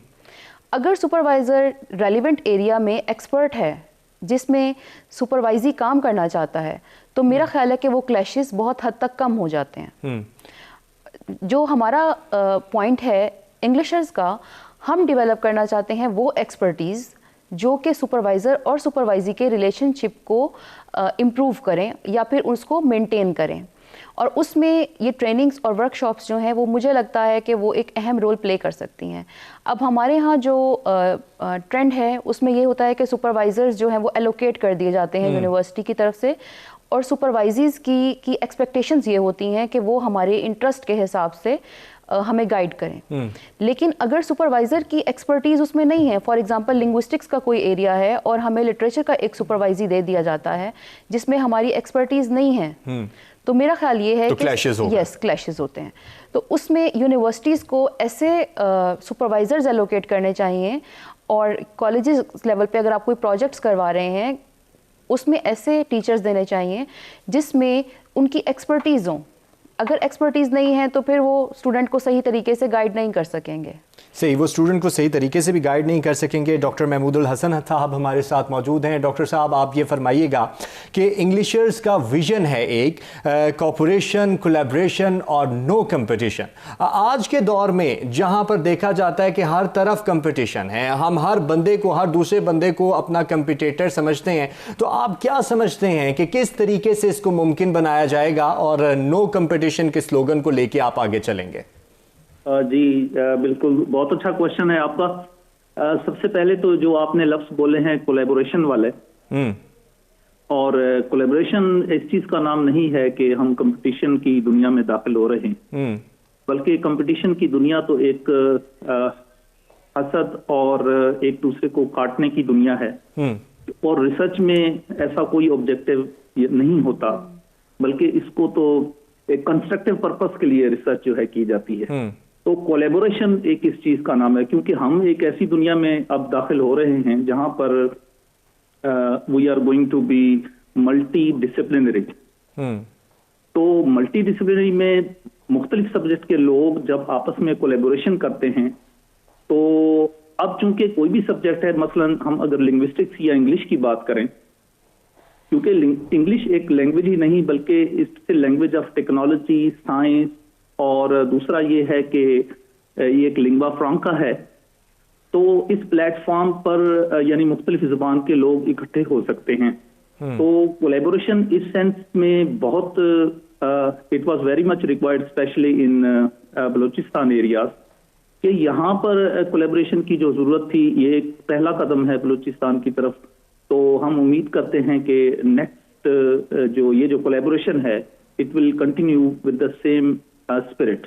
اگر سپروائزر ریلیونٹ ایریا میں ایکسپرٹ ہے جس میں سپروائزی کام کرنا چاہتا ہے تو میرا خیال ہے کہ وہ کلیشز بہت حد تک کم ہو جاتے ہیں. جو ہمارا پوائنٹ ہے انگلشرز کا, ہم ڈیولپ کرنا چاہتے ہیں وہ ایکسپرٹیز جو کہ سپروائزر اور سپروائزی کے ریلیشن شپ کو امپروو کریں یا پھر اس کو مینٹین کریں, اور اس میں یہ ٹریننگز اور ورک شاپس جو ہیں وہ مجھے لگتا ہے کہ وہ ایک اہم رول پلے کر سکتی ہیں. اب ہمارے ہاں جو ٹرینڈ ہے اس میں یہ ہوتا ہے کہ سپروائزرز جو ہیں وہ ایلوکیٹ کر دیے جاتے ہیں یونیورسٹی کی طرف سے, اور سپروائزیز کی ایکسپیکٹیشنز یہ ہوتی ہیں کہ وہ ہمارے انٹرسٹ کے حساب سے ہمیں گائیڈ کریں. لیکن اگر سپروائزر کی ایکسپرٹیز اس میں نہیں ہے, فار ایگزامپل لنگوسٹکس کا کوئی ایریا ہے اور ہمیں لٹریچر کا ایک سپروائزی دے دیا جاتا ہے جس میں ہماری ایکسپرٹیز نہیں ہے, تو میرا خیال یہ ہے کہ یس کلیشز ہوتے ہیں. تو اس میں یونیورسٹیز کو ایسے سپروائزرز ایلوکیٹ کرنے چاہیے, اور کالجز لیول پہ اگر آپ کوئی پروجیکٹس کروا رہے ہیں اس میں ایسے ٹیچرز دینے چاہیے جس میں ان کی ایکسپرٹیز ہوں. اگر ایکسپرٹیز نہیں ہے تو پھر وہ اسٹوڈنٹ کو صحیح طریقے سے گائیڈ نہیں کر سکیں گے. صحیح, وہ اسٹوڈنٹ کو صحیح طریقے سے بھی گائیڈ نہیں کر سکیں گے. ڈاکٹر محمود الحسن صاحب ہمارے ساتھ موجود ہیں. ڈاکٹر صاحب, آپ یہ فرمائیے گا کہ انگلشرز کا ویژن ہے ایک کوپریشن, کولیبریشن اور نو کمپٹیشن. آج کے دور میں جہاں پر دیکھا جاتا ہے کہ ہر طرف کمپٹیشن ہے, ہم ہر بندے کو, ہر دوسرے بندے کو اپنا کمپٹیٹر سمجھتے ہیں, تو آپ کیا سمجھتے ہیں کہ کس طریقے سے اس کو ممکن بنایا جائے گا اور نو کمپٹیشن کے سلوگن کو لے کے آپ آگے چلیں گے؟ جی بالکل, بہت اچھا کوشچن ہے آپ کا. سب سے پہلے تو جو آپ نے لفظ بولے ہیں کولیبوریشن والے, اور کولیبوریشن اس چیز کا نام نہیں ہے کہ ہم کمپٹیشن کی دنیا میں داخل ہو رہے ہیں, بلکہ کمپٹیشن کی دنیا تو ایک حسد اور ایک دوسرے کو کاٹنے کی دنیا ہے, اور ریسرچ میں ایسا کوئی آبجیکٹو نہیں ہوتا, بلکہ اس کو تو ایک کنسٹرکٹیو پرپس کے لیے ریسرچ جو ہے کی جاتی ہے. تو کولیبوریشن ایک اس چیز کا نام ہے, کیونکہ ہم ایک ایسی دنیا میں اب داخل ہو رہے ہیں جہاں پر we are going to be multidisciplinary. تو ملٹی ڈسپلنری میں مختلف سبجیکٹ کے لوگ جب آپس میں کولیبوریشن کرتے ہیں, تو اب چونکہ کوئی بھی سبجیکٹ ہے, مثلا ہم اگر لنگوسٹکس یا انگلش کی بات کریں, کیونکہ انگلش ایک لینگویج ہی نہیں بلکہ اس لینگویج آف ٹیکنالوجی, سائنس, اور دوسرا یہ ہے کہ یہ ایک لنگوا فرانکا ہے. تو اس پلیٹ فارم پر یعنی مختلف زبان کے لوگ اکٹھے ہو سکتے ہیں. تو کولیبوریشن اس سینس میں بہت it was very much required especially in Balochistan areas, کہ یہاں پر کولیبوریشن کی جو ضرورت تھی یہ ایک پہلا قدم ہے بلوچستان کی طرف. تو ہم امید کرتے ہیں کہ نیکسٹ جو یہ جو کولیبوریشن ہے it will continue with the same spirit.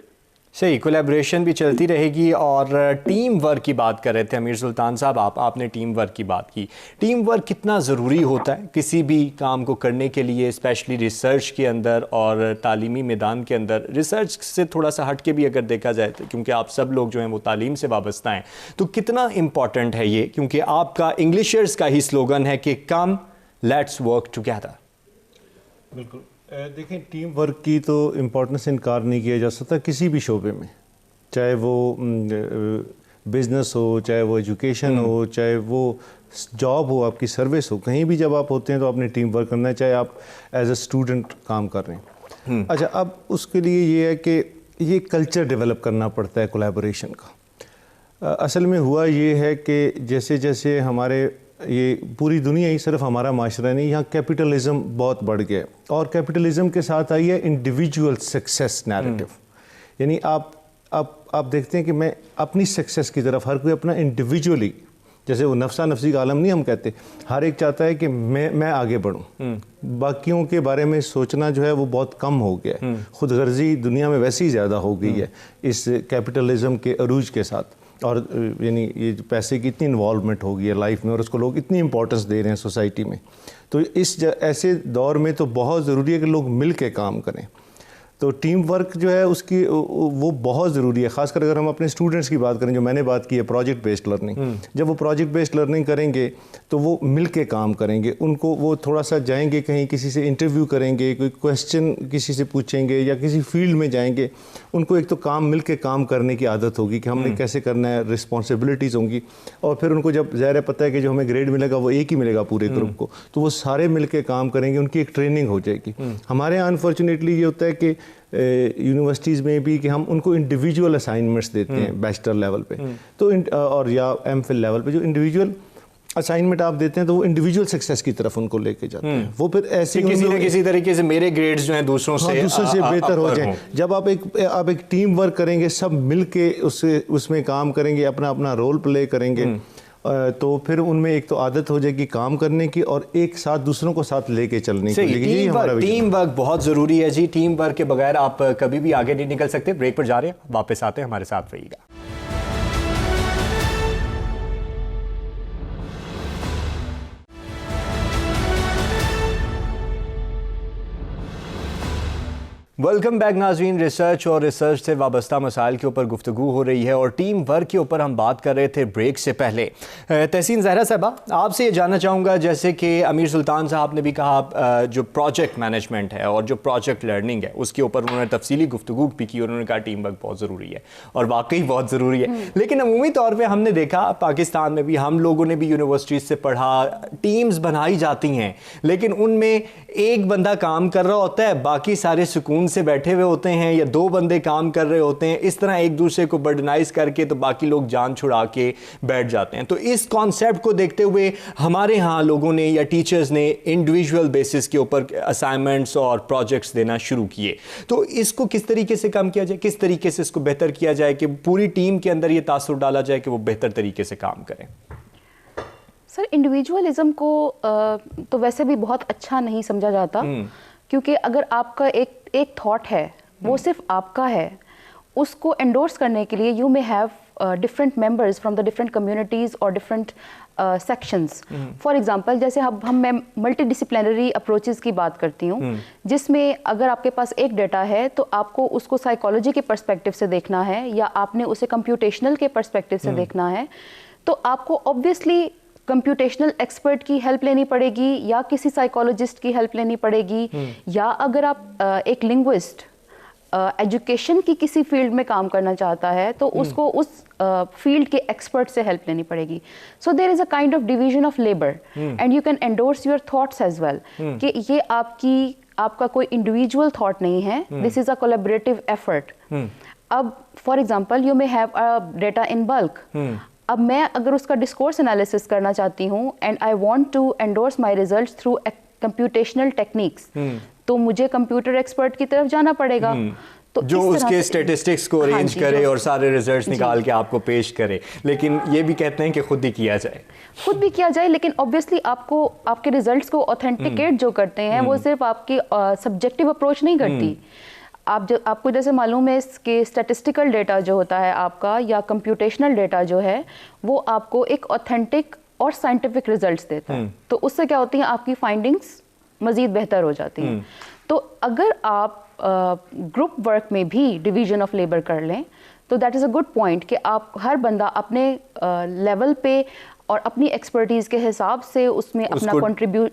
صحیح, کولیبریشن بھی چلتی رہے گی. اور ٹیم ورک کی بات کر رہے تھے امیر سلطان صاحب, آپ نے ٹیم ورک کی بات کی. ٹیم ورک کتنا ضروری ہوتا ہے کسی بھی کام کو کرنے کے لیے, اسپیشلی ریسرچ کے اندر اور تعلیمی میدان کے اندر؟ ریسرچ سے تھوڑا سا ہٹ کے بھی اگر دیکھا جائے تو, کیونکہ آپ سب لوگ جو ہیں وہ تعلیم سے وابستہ ہیں, تو کتنا امپورٹنٹ ہے یہ؟ کیونکہ آپ کا انگلشرز کا ہی سلوگن ہے کہ کم لیٹس ورک ٹوگیدر. بالکل, دیکھیں ٹیم ورک کی تو امپورٹنس انکار نہیں کیا جا سکتا کسی بھی شعبے میں, چاہے وہ बिज़नेस हो, चाहे वो एजुकेशन हो, चाहे वो जॉब हो, आपकी सर्विस हो, कहीं भी जब आप होते हैं तो आपने टीम वर्क करना है, चाहे आप एज अ स्टूडेंट काम कर रहे हैं। अच्छा, अब उसके लिए ये है कि ये कल्चर डेवलप करना पड़ता है कोलैबोरेशन का। असल में हुआ ये है कि जैसे जैसे हमारे ये पूरी दुनिया ही, सिर्फ हमारा माशरा नहीं, यहाँ कैपिटलिज्म बहुत बढ़ गया है और कैपिटलिज्म के साथ आई है इंडिविजुअल सक्सेस नैरेटिव। यानी आप देखते हैं कि मैं अपनी सक्सेस की तरफ, हर कोई अपना इंडिविजुअली, जैसे वो नफ्सा नफ्सी का आलम नहीं हम कहते, हर एक चाहता है कि मैं आगे बढ़ूं, बाकियों के बारे में सोचना जो है वो बहुत कम हो गया है। खुद गर्जी दुनिया में वैसे ही ज़्यादा हो गई है इस कैपिटलिज्म के अरूज के साथ। और यानी ये पैसे की इतनी इन्वॉल्वमेंट हो गई है लाइफ में और उसको लोग इतनी इंपॉर्टेंस दे रहे हैं सोसाइटी में। तो ऐसे दौर में तो बहुत ज़रूरी है कि लोग मिल के काम करें। तो टीम वर्क जो है उसकी वो बहुत ज़रूरी है, ख़ासकर अगर हम अपने स्टूडेंट्स की बात करें, जो मैंने बात की है प्रोजेक्ट बेस्ड लर्निंग। जब वो प्रोजेक्ट बेस्ड लर्निंग करेंगे तो वो मिल के काम करेंगे, उनको वो थोड़ा सा जाएंगे कहीं, किसी से इंटरव्यू करेंगे, कोई क्वेश्चन किसी से पूछेंगे या किसी फील्ड में जाएंगे, उनको एक तो काम मिल के काम करने की आदत होगी कि हमने कैसे करना है, रिस्पॉन्सिबिलिटीज़ होंगी। और फिर उनको जब ज़ाहिर है पता है कि जो हमें ग्रेड मिलेगा वो एक ही मिलेगा पूरे ग्रुप को, तो वो सारे मिल के काम करेंगे, उनकी एक ट्रेनिंग हो जाएगी। हमारे यहाँ अनफॉर्चुनेटली ये होता है कि यूनिवर्सिटीज़ में भी कि हम उनको इंडिविजुअल असाइनमेंट्स देते हैं बैचलर लेवल पे, तो और या एमफिल लेवल पे जो इंडिविजुअल असाइनमेंट आप देते हैं तो वो इंडिविजुअल सक्सेस की तरफ उनको लेके जाते हैं। वो फिर ऐसे किसी न किसी तरीके से मेरे ग्रेड्स जो हैं दूसरों से बेहतर हो जाएं। जब आप एक टीम वर्क करेंगे, सब मिल के उसमें काम करेंगे, अपना अपना रोल प्ले करेंगे, तो फिर उनमें एक तो आदत हो जाएगी काम करने की और एक साथ दूसरों को साथ लेके चलने की। टीम वर्क बहुत ज़रूरी है जी। टीम वर्क के बगैर आप कभी भी आगे नहीं निकल सकते। ब्रेक पर जा रहे हैं, वापस आते हैं, हमारे साथ रहिएगा। वेलकम बैक नाज़रीन। रिसर्च और रिसर्च से वाबस्ता मसाइल के ऊपर गुफ्तगू हो रही है और टीम वर्क के ऊपर हम बात कर रहे थे ब्रेक से पहले। तहसीन ज़हरा साहबा, आपसे ये जानना चाहूँगा, जैसे कि अमीर सुल्तान साहब ने भी कहा, जो प्रोजेक्ट मैनेजमेंट है और जो प्रोजेक्ट लर्निंग है उसके ऊपर उन्होंने तफसीली गुफ्तगू भी की और उन्होंने कहा टीम वर्क बहुत ज़रूरी है और वाकई बहुत ज़रूरी है। लेकिन अमूमी तौर पर हमने देखा पाकिस्तान में भी, हम लोगों ने भी यूनिवर्सिटीज़ से पढ़ा, टीम्स बनाई जाती हैं लेकिन उनमें एक बंदा काम कर रहा होता है, बाकी सारे सुकून से बैठे हुए होते हैं, या दो बंदे काम कर रहे होते हैं, इस तरह एक दूसरे को बर्डनाइज करके तो बाकी लोग जान छुड़ा के बैठ जाते हैं। तो इस कॉन्सेप्ट को देखते हुए हमारे यहाँ लोगों ने या टीचर्स ने इंडिविजुअल बेसिस के ऊपर असाइनमेंट्स और प्रोजेक्ट्स देना शुरू किए। तो इसको किस तरीके से कम किया जाए, किस तरीके से इसको बेहतर किया जाए कि पूरी टीम के अंदर ये तासुर डाला जाए कि वो बेहतर तरीके से काम करें? सर, इंडिविजुअलिज्म को तो वैसे भी बहुत अच्छा नहीं समझा जाता, क्योंकि अगर आपका एक थॉट है वो सिर्फ आपका है, उसको एंडोर्स करने के लिए you may have different members from the different communities और डिफरेंट सेक्शंस। फॉर एग्जांपल, जैसे मैं मल्टी डिसिप्लिनरी अप्रोचेस की बात करती हूँ, जिसमें अगर आपके पास एक डेटा है तो आपको उसको साइकोलॉजी के पर्सपेक्टिव से देखना है या आपने उसे कंप्यूटेशनल के पर्सपेक्टिव से देखना है, तो आपको ऑब्वियसली कंप्यूटेशनल एक्सपर्ट की हेल्प लेनी पड़ेगी या किसी साइकोलॉजिस्ट की हेल्प लेनी पड़ेगी, या अगर आप एक लिंग्विस्ट एजुकेशन की किसी फील्ड में काम करना चाहता है तो उसको उस फील्ड के एक्सपर्ट से हेल्प लेनी पड़ेगी। So there is a kind of division of labour and you can endorse your thoughts as well, कि ये आपका कोई इंडिविजुअल थॉट नहीं है, this is a collaborative effort. अब for example, you may have a data in bulk. अब मैं अगर उसका डिस्कोर्स एनालिसिस करना चाहती हूँ and I want to endorse my results through computational techniques, तो मुझे कंप्यूटर एक्सपर्ट की तरफ जाना पड़ेगा, तो जो उसके स्टेटिस्टिक्स को अरेंज करे और सारे रिजल्ट्स निकाल के आपको पेश करे। लेकिन ये भी कहते हैं कि खुद ही किया जाए, लेकिन ऑब्वियसली आपको आपके रिजल्ट्स को ऑथेंटिकेट जो करते हैं वो सिर्फ आपकी सब्जेक्टिव अप्रोच नहीं करती। आपको जैसे मालूम है कि स्टैटिस्टिकल डेटा जो होता है आपका या कंप्यूटेशनल डेटा जो है वो आपको एक ऑथेंटिक और साइंटिफिक रिजल्ट्स देता है, तो उससे क्या होती है, आपकी फाइंडिंग्स मजीद बेहतर हो जाती हैं। तो अगर आप ग्रुप वर्क में भी डिवीजन ऑफ लेबर कर लें तो that is a good point, कि आप हर बंदा अपने लेवल पे और अपनी एक्सपर्टीज के हिसाब से उसमें अपना कंट्रीब्यूट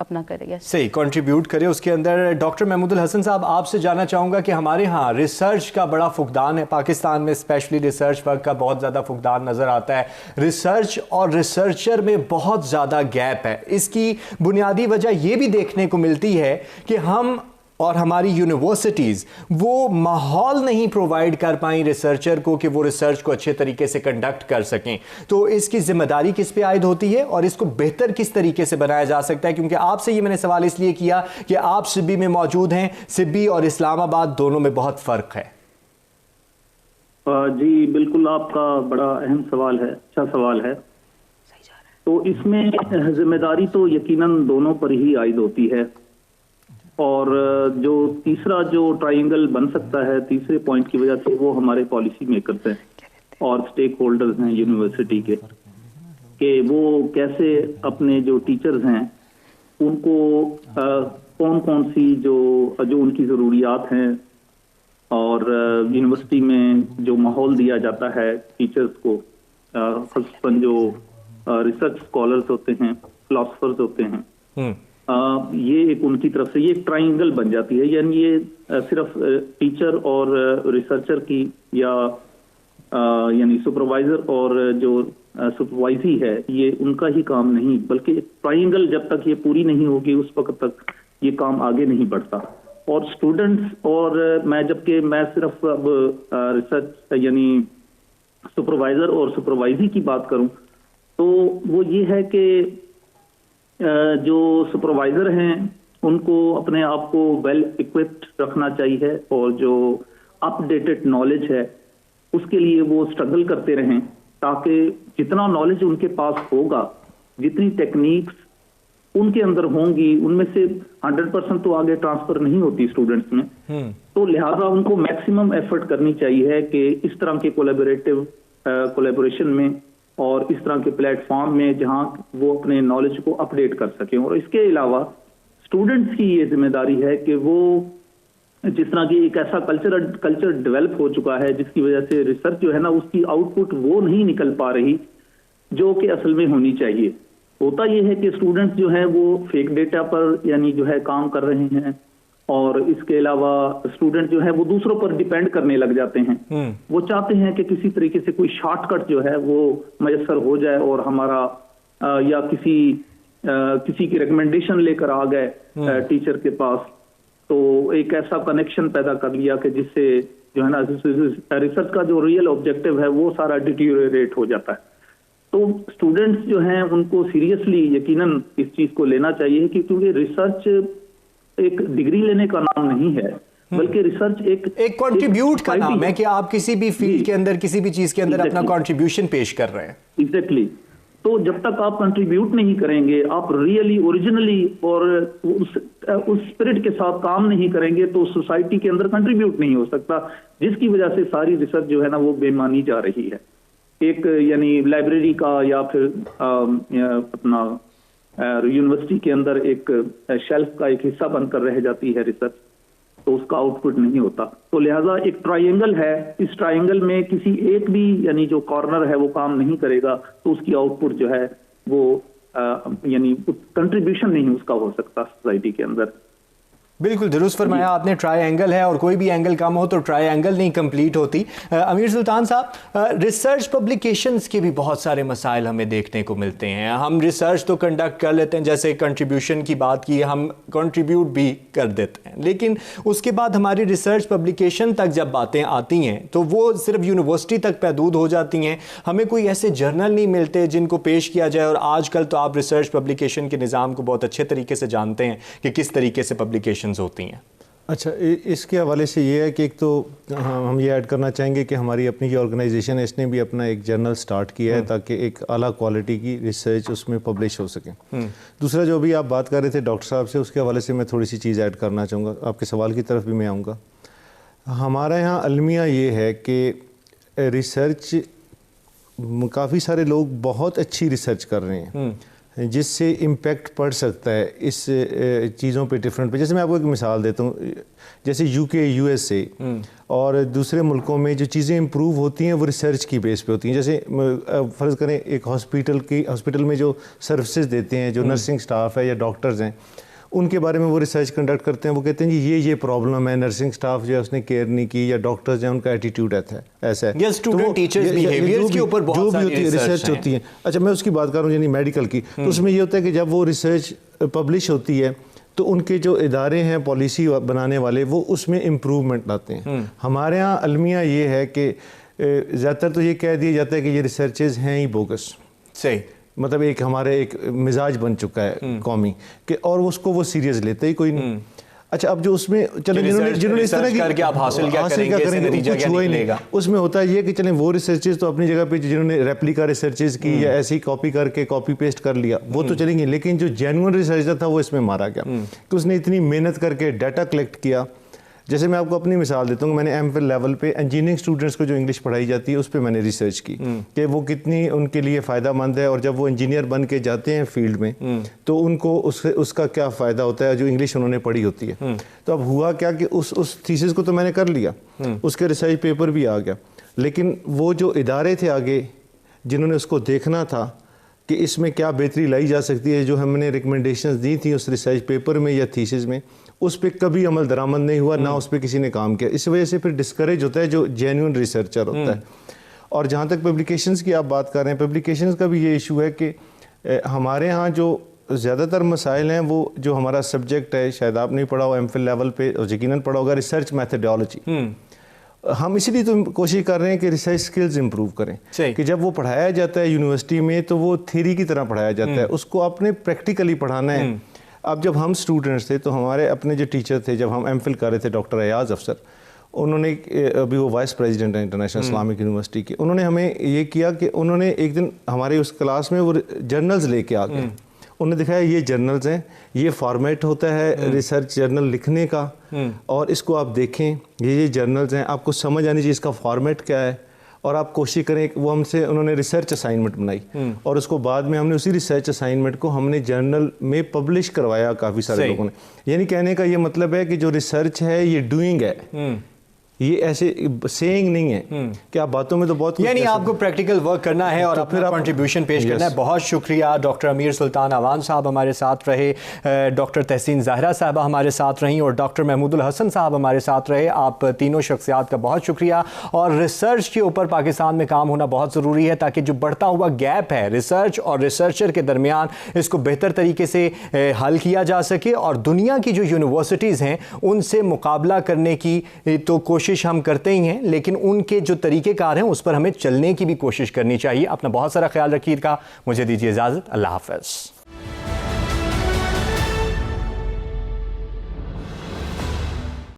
अपना करे। सही, कंट्रीब्यूट करे उसके अंदर। डॉक्टर महमूदुल हसन साहब, आपसे जानना चाहूँगा कि हमारे यहाँ रिसर्च का बड़ा फुकदान है, पाकिस्तान में स्पेशली रिसर्च वर्क का बहुत ज़्यादा फुकदान नज़र आता है। रिसर्च और रिसर्चर में बहुत ज़्यादा गैप है। इसकी बुनियादी वजह ये भी देखने को मिलती है कि हम और हमारी यूनिवर्सिटीज़ वो माहौल नहीं प्रोवाइड कर पाई रिसर्चर को कि वो रिसर्च को अच्छे तरीके से कंडक्ट कर सकें। तो इसकी ज़िम्मेदारी किस पे आयद होती है और इसको बेहतर किस तरीके से बनाया जा सकता है? क्योंकि आपसे ये मैंने सवाल इसलिए किया कि आप सिब्बी में मौजूद हैं, सिब्बी और इस्लामाबाद दोनों में बहुत फ़र्क है। जी बिल्कुल, आपका बड़ा अहम सवाल है, अच्छा सवाल है। तो इसमें जिम्मेदारी तो यकीनन दोनों पर ही आयद होती है, और जो तीसरा जो ट्रायंगल बन सकता है तीसरे पॉइंट की वजह से, वो हमारे पॉलिसी मेकर्स हैं और स्टेक होल्डर्स हैं यूनिवर्सिटी के, कि वो कैसे अपने जो टीचर्स हैं उनको कौन कौन सी जो उनकी ज़रूरियात हैं, और यूनिवर्सिटी में जो माहौल दिया जाता है टीचर्स को, खासतौर जो रिसर्च स्कॉलर्स होते हैं, फिलोसफर्स होते हैं, ये एक उनकी तरफ से ये एक ट्रायंगल बन जाती है। यानी ये सिर्फ टीचर और रिसर्चर की या यानी सुपरवाइजर और जो सुपरवाइजी है, ये उनका ही काम नहीं, बल्कि एक ट्रायंगल जब तक ये पूरी नहीं होगी उस वक्त तक ये काम आगे नहीं बढ़ता। और स्टूडेंट्स और मैं सिर्फ अब रिसर्च यानी सुपरवाइजर और सुपरवाइजी की बात करूं, तो वो ये है कि जो सुपरवाइजर हैं उनको अपने आप को वेल इक्विप्ड रखना चाहिए, और जो अपडेटेड नॉलेज है उसके लिए वो स्ट्रगल करते रहें, ताकि जितना नॉलेज उनके पास होगा, जितनी टेक्निक्स उनके अंदर होंगी, उनमें से 100% तो आगे ट्रांसफर नहीं होती स्टूडेंट्स में, तो लिहाजा उनको मैक्सिमम एफर्ट करनी चाहिए कि इस तरह के कोलैबोरेशन में और इस तरह के प्लेटफॉर्म में जहां वो अपने नॉलेज को अपडेट कर सकें। और इसके अलावा स्टूडेंट्स की ये जिम्मेदारी है कि वो जिस तरह की एक ऐसा कल्चर डेवलप हो चुका है जिसकी वजह से रिसर्च जो है ना, उसकी आउटपुट वो नहीं निकल पा रही जो कि असल में होनी चाहिए। होता ये है कि स्टूडेंट्स जो है वो फेक डेटा पर यानी जो है काम कर रहे हैं, और इसके अलावा स्टूडेंट जो है वो दूसरों पर डिपेंड करने लग जाते हैं। वो चाहते हैं कि किसी तरीके से कोई शॉर्टकट जो है वो मयसर हो जाए, और हमारा या किसी की रिकमेंडेशन लेकर आ गए टीचर के पास, तो एक ऐसा कनेक्शन पैदा कर लिया कि जिससे जो है ना रिसर्च का जो रियल ऑब्जेक्टिव है वो सारा डिटीरियोरेट हो जाता है। तो स्टूडेंट्स जो हैं उनको सीरियसली यकीनन इस चीज को लेना चाहिए कि क्योंकि रिसर्च एक डिग्री लेने का नाम नहीं है, बल्कि रिसर्च एक कंट्रीब्यूट का नाम है कि आप किसी भी फील्ड के अंदर, किसी भी चीज के अंदर अपना कंट्रीब्यूशन पेश कर रहे हैं। एग्जैक्टली। तो जब तक आप कंट्रीब्यूट नहीं करेंगे, आप रियली ओरिजिनली और उस स्पिरिट के साथ काम नहीं करेंगे, तो सोसाइटी के अंदर कंट्रीब्यूट नहीं हो सकता, जिसकी वजह से सारी रिसर्च जो है ना वो बेमानी जा रही है। एक यानी लाइब्रेरी का या फिर अपना यूनिवर्सिटी के अंदर एक शेल्फ का एक हिस्सा बनकर रह जाती है रिसर्च, तो उसका आउटपुट नहीं होता। तो लिहाजा एक ट्रायंगल है, इस ट्रायंगल में किसी एक भी यानी जो कॉर्नर है वो काम नहीं करेगा, तो उसकी आउटपुट जो है वो यानी कंट्रीब्यूशन नहीं उसका हो सकता सोसाइटी के अंदर। बिल्कुल दुरुस्त फरमाया आपने, ट्रायंगल है और कोई भी एंगल कम हो तो ट्रायंगल नहीं कंप्लीट होती। अमीर सुल्तान साहब, रिसर्च पब्लिकेशंस के भी बहुत सारे मसाइल हमें देखने को मिलते हैं। हम रिसर्च तो कंडक्ट कर लेते हैं, जैसे कंट्रीब्यूशन की बात की, हम कंट्रीब्यूट भी कर देते हैं, लेकिन उसके बाद हमारी रिसर्च पब्लिकेशन तक जब बातें आती हैं तो वो सिर्फ यूनिवर्सिटी तक महदूद हो जाती हैं। हमें कोई ऐसे जर्नल नहीं मिलते जिनको पेश किया जाए, और आजकल तो आप रिसर्च पब्लिकेशन के निज़ाम को बहुत अच्छे तरीके से जानते हैं कि किस तरीके से पब्लिकेशन होती हैं। अच्छा, इसके हवाले से ये है कि एक तो हम ये ऐड करना चाहेंगे कि हमारी अपनी जो ऑर्गेनाइजेशन है इसने भी अपना एक जर्नल स्टार्ट किया है ताकि एक आला क्वालिटी की रिसर्च उसमें पब्लिश हो सके। दूसरा जो भी आप बात कर रहे थे डॉक्टर साहब से, उसके हवाले से मैं थोड़ी सी चीज़ ऐड करना चाहूँगा, आपके सवाल की तरफ भी मैं आऊँगा। हमारा यहाँ अलमिया ये है कि रिसर्च काफ़ी सारे लोग बहुत अच्छी रिसर्च कर रहे हैं, جس سے امپیکٹ پڑ سکتا ہے اس چیزوں پہ ڈفرینٹ پہ. جیسے میں آپ کو ایک مثال دیتا ہوں, جیسے یو کے, یو ایس اے اور دوسرے ملکوں میں جو چیزیں امپروو ہوتی ہیں وہ ریسرچ کی بیس پہ ہوتی ہیں. جیسے فرض کریں ایک ہاسپٹل میں جو سروسز دیتے ہیں, جو نرسنگ سٹاف ہے یا ڈاکٹرز ہیں, ان کے بارے میں وہ ریسرچ کنڈکٹ کرتے ہیں. وہ کہتے ہیں جی یہ پرابلم ہے, نرسنگ سٹاف جو ہے اس نے کیئر نہیں کی, یا ڈاکٹرز ہیں ان کا ایٹیٹیوڈ ایسا ہے, جو بھی ریسرچ ہوتی ہے. اچھا میں اس کی بات کر رہا ہوں یعنی میڈیکل کی. تو اس میں یہ ہوتا ہے کہ جب وہ ریسرچ پبلش ہوتی ہے تو ان کے جو ادارے ہیں پالیسی بنانے والے, وہ اس میں امپروومنٹ لاتے ہیں. ہمارے ہاں المیہ یہ ہے کہ زیادہ تر تو یہ کہہ دیا جاتا ہے کہ یہ ریسرچز ہیں ہی بوگس. صحیح, مطلب ایک ہمارے ایک مزاج بن چکا ہے قومی کہ, اور اس کو وہ سیریس لیتے ہی کوئی نہیں. اچھا اب جو اس میں چلیں جنہوں نے اس طرح کی حاصل کیا کریں گے کچھ ہوا ہی نہیں. اس میں ہوتا ہے یہ کہ چلیں وہ ریسرچز تو اپنی جگہ پہ جنہوں نے ریپلیکا ریسرچز کی یا ایسی کاپی کر کے کاپی پیسٹ کر لیا وہ تو چلیں گے, لیکن جو جینوئن ریسرچر تھا وہ اس میں مارا گیا کہ اس نے اتنی محنت کر کے ڈیٹا کلیکٹ کیا. جیسے میں آپ کو اپنی مثال دیتا ہوں, میں نے ایم فل لیول پہ انجینئرنگ اسٹوڈنٹس کو جو انگلش پڑھائی جاتی ہے اس پہ میں نے ریسرچ کی کہ وہ کتنی ان کے لیے فائدہ مند ہے, اور جب وہ انجینئر بن کے جاتے ہیں فیلڈ میں تو ان کو اس کا کیا فائدہ ہوتا ہے جو انگلش انہوں نے پڑھی ہوتی ہے. تو اب ہوا کیا کہ اس تھیسس کو تو میں نے کر لیا, اس کے ریسرچ پیپر بھی آ گیا, لیکن وہ جو ادارے تھے آگے جنہوں نے اس کو دیکھنا تھا کہ اس میں کیا بہتری لائی جا سکتی ہے, جو ہم نے ریکمنڈیشنز دی تھیں اس ریسرچ پیپر میں یا تھیسس میں, اس پہ کبھی عمل درآمد نہیں ہوا, نہ اس پہ کسی نے کام کیا. اس وجہ سے پھر ڈسکریج ہوتا ہے جو جینوئن ریسرچر ہوتا ہے. اور جہاں تک پبلیکیشنز کی آپ بات کر رہے ہیں, پبلیکیشنز کا بھی یہ ایشو ہے کہ ہمارے ہاں جو زیادہ تر مسائل ہیں وہ جو ہمارا سبجیکٹ ہے, شاید آپ نہیں پڑھا ہو ایم فل لیول پہ, اور یقیناً پڑھا ہوگا, ریسرچ میتھڈالوجی. ہم اسی لیے تو کوشش کر رہے ہیں کہ ریسرچ سکلز امپروو کریں, کہ جب وہ پڑھایا جاتا ہے یونیورسٹی میں تو وہ تھیری کی طرح پڑھایا جاتا ہے, اس کو آپ نے پریکٹیکلی پڑھانا ہے. اب جب ہم اسٹوڈنٹس تھے تو ہمارے اپنے جو ٹیچر تھے, جب ہم ایم فل کر رہے تھے, ڈاکٹر ایاز افسر, انہوں نے ابھی وہ وائس پریزیڈنٹ ہیں انٹرنیشنل اسلامک یونیورسٹی کے, انہوں نے ہمیں یہ کیا کہ انہوں نے ایک دن ہمارے اس کلاس میں وہ جرنلز لے کے آ گئے. انہوں نے دکھایا یہ جرنلز ہیں, یہ فارمیٹ ہوتا ہے ریسرچ جرنل لکھنے کا, اور اس کو آپ دیکھیں, یہ جرنلز ہیں, آپ کو سمجھ آنی چاہیے اس کا فارمیٹ کیا ہے, اور آپ کوشش کریں. وہ ہم سے انہوں نے ریسرچ اسائنمنٹ بنائی, اور اس کو بعد میں ہم نے اسی ریسرچ اسائنمنٹ کو ہم نے جرنل میں پبلش کروایا کافی سارے لوگوں نے. یعنی کہنے کا یہ مطلب ہے کہ جو ریسرچ ہے یہ ڈوئنگ ہے, یہ ایسے سیئنگ نہیں ہے کہ آپ باتوں میں تو بہت, یعنی آپ کو پریکٹیکل ورک کرنا ہے اور اپنا کنٹریبیوشن پیش کرنا ہے. بہت شکریہ. ڈاکٹر امیر سلطان اعوان صاحب ہمارے ساتھ رہے, ڈاکٹر تحسین زاہرہ صاحبہ ہمارے ساتھ رہیں, اور ڈاکٹر محمود الحسن صاحب ہمارے ساتھ رہے. آپ تینوں شخصیات کا بہت شکریہ. اور ریسرچ کے اوپر پاکستان میں کام ہونا بہت ضروری ہے تاکہ جو بڑھتا ہوا گیپ ہے ریسرچ اور ریسرچر کے درمیان, اس کو بہتر طریقے سے حل کیا جا سکے, اور دنیا کی جو یونیورسٹیز ہیں ان سے مقابلہ کرنے کی تو کوشش ہم کرتے ہی ہیں, لیکن ان کے جو طریقہ کار ہیں اس پر ہمیں چلنے کی بھی کوشش کرنی چاہیے. اپنا بہت سارا خیال رکھیے گا. مجھے دیجیے اجازت. اللہ حافظ.